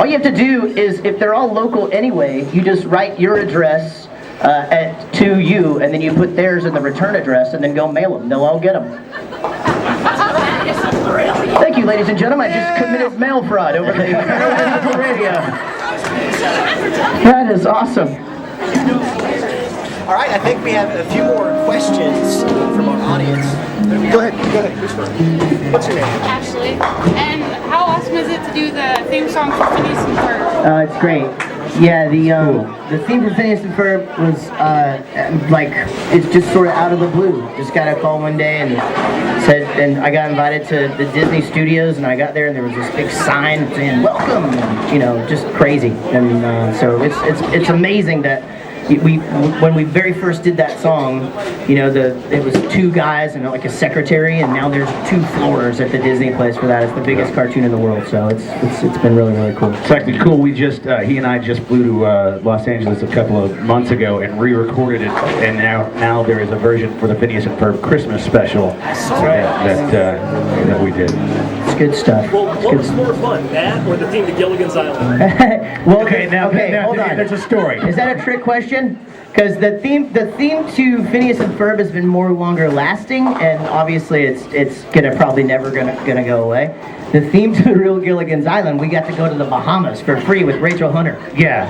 All you have to do is, if they're all local anyway, you just write your address to you, and then you put theirs in the return address, and then go mail them. They'll all get them. Thank you, ladies and gentlemen. I just committed mail fraud over the radio. That is awesome. All right, I think we have a few more questions from our audience. Go ahead. What's your name? Ashley. And how awesome is it to do the theme song for Phineas and Ferb? It's great. Yeah, the theme for Phineas and Ferb was it's just sort of out of the blue. Just got a call one day and and I got invited to the Disney Studios, and I got there and there was this big sign saying welcome, and, just crazy. And so it's amazing that when we very first did that song, it was 2 guys and like a secretary, and now there's 2 floors at the Disney place for that. It's the biggest cartoon in the world, so it's been really, really cool. It's actually cool. We just he and I just flew to Los Angeles a couple of months ago and re-recorded it, and now there is a version for the Phineas and Ferb Christmas special that we did. It's good stuff. Well, what was more fun, that or the theme to Gilligans Island? Well, Okay, now hold on. there's a story. Is that a trick question? Because the theme to Phineas and Ferb has been more longer lasting, and obviously it's probably never gonna go away. The theme to the real Gilligan's Island, we got to go to the Bahamas for free with Rachel Hunter. Yeah.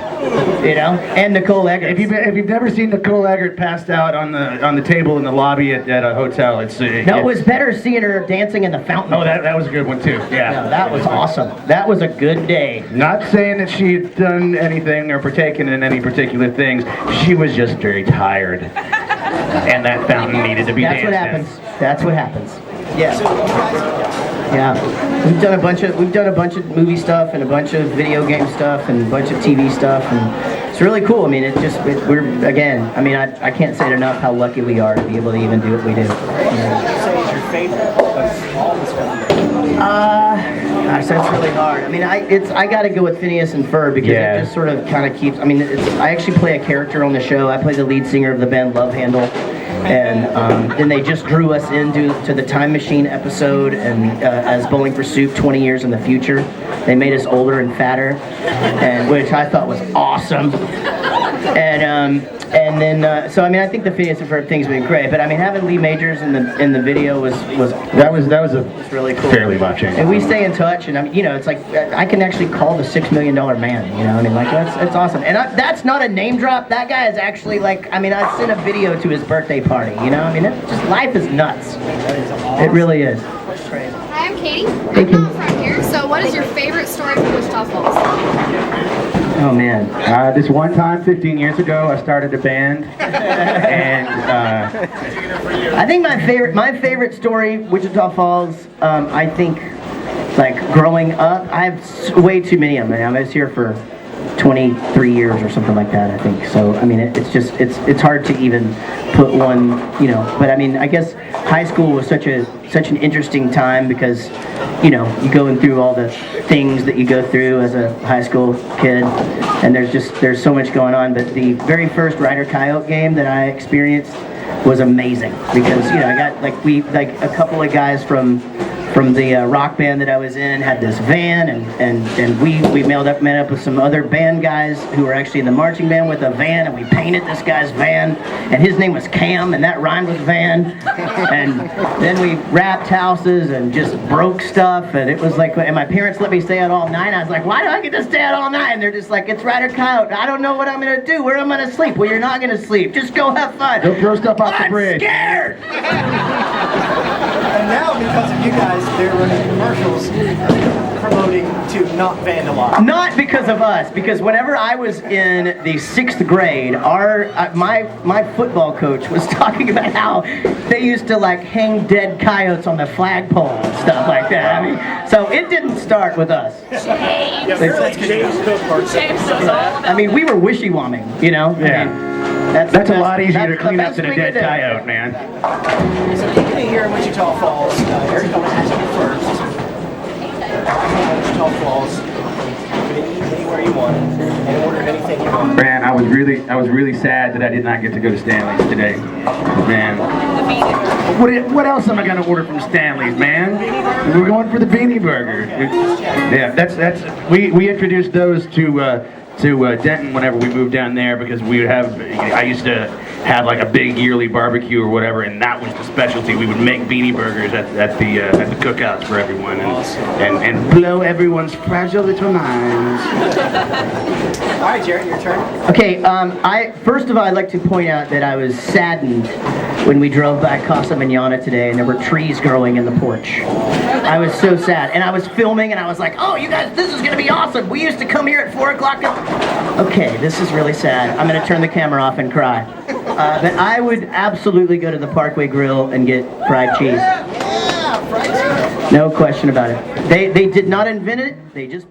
And Nicole Eggert. If you've never seen Nicole Eggert passed out on the table in the lobby at a hotel, it was better seeing her dancing in the fountain. Oh, that was a good one too. Yeah. No, that was awesome. That was a good day. Not saying that she had done anything or partaken in any particular things. She was just very tired, and that fountain needed to be danced in. That's what happens. Yeah. So you guys, Yeah, we've done a bunch of movie stuff and a bunch of video game stuff and a bunch of TV stuff, and it's really cool. I mean, I can't say it enough how lucky we are to be able to even do what we do. what would you say is your favorite of all the stuff? Gosh, that's really hard. I mean, I got to go with Phineas and Ferb because it just sort of kind of keeps. I mean, I actually play a character on the show. I play the lead singer of the band Love Handle. And then they just drew us into the Time Machine episode, and as Bowling for Soup 20 years in the future. They made us older and fatter, and which I thought was awesome. And then so I mean, I think the Phineas and Ferb thing's been great, but I mean, having Lee Majors in the video was really cool. Fairly life-changing. And we stay in touch, and it's like I can actually call the $6 Million Man. I mean, like that's awesome. And that's not a name drop. That guy is actually I sent a video to his birthday party. I mean, life is nuts. It really is. Hi, I'm Katie. Hey, Katie. I'm not from here. So what is your favorite story from Wichita Falls? Oh man. This one time, 15 years ago, I started a band, and I think my favorite story, Wichita Falls. I think, growing up, I have way too many of them. I was here for 23 years or something like that, I think. So I mean, it's hard to even put one, But I mean, I guess high school was such an interesting time because, you're going through all the things that you go through as a high school kid, and there's so much going on. But the very first Ryder Coyote game that I experienced was amazing because I got a couple of guys from the rock band that I was in had this van, and we met up with some other band guys who were actually in the marching band with a van, and we painted this guy's van, and his name was Cam, and that rhymed with van, and then we wrapped houses and just broke stuff, and it was and my parents let me stay out all night. I was like, why do I get to stay out all night? And they're just like, it's Ryder Coyote. I don't know what I'm going to do. Where am I going to sleep? Well, you're not going to sleep. Just go have fun. Go throw stuff off the bridge. I'm scared. And now, because of you guys, they're running commercials promoting to not vandalize. Not because of us, because whenever I was in the 6th grade, my football coach was talking about how they used to hang dead coyotes on the flagpole and stuff like that. I mean, so it didn't start with us. I mean, we were wishy-wamming, Yeah. I mean, That's a lot easier to clean up than a dead coyote, man. So you can hear in Wichita Falls, Eric, I'm going to ask you first. Wichita Falls, anyone anywhere you wanted and order anything you wanted. Man, I was really sad that I did not get to go to Stanley's today. Man, what else am I gonna order from Stanley's, man? We're going for the beanie burger. Yeah, we introduced those to Denton whenever we moved down there because I used to have like a big yearly barbecue or whatever, and that was the specialty. We would make beanie burgers at the cookouts for everyone and blow everyone's fragile little minds. All right, Jaret, your turn. Okay, first of all, I'd like to point out that I was saddened when we drove by Casa Manana today and there were trees growing in the porch. I was so sad. And I was filming and I was like, oh, you guys, this is going to be awesome. We used to come here at 4 o'clock. Okay, this is really sad. I'm going to turn the camera off and cry. But I would absolutely go to the Parkway Grill and get fried cheese. Yeah, fried cheese. No question about it. They did not invent it. They just...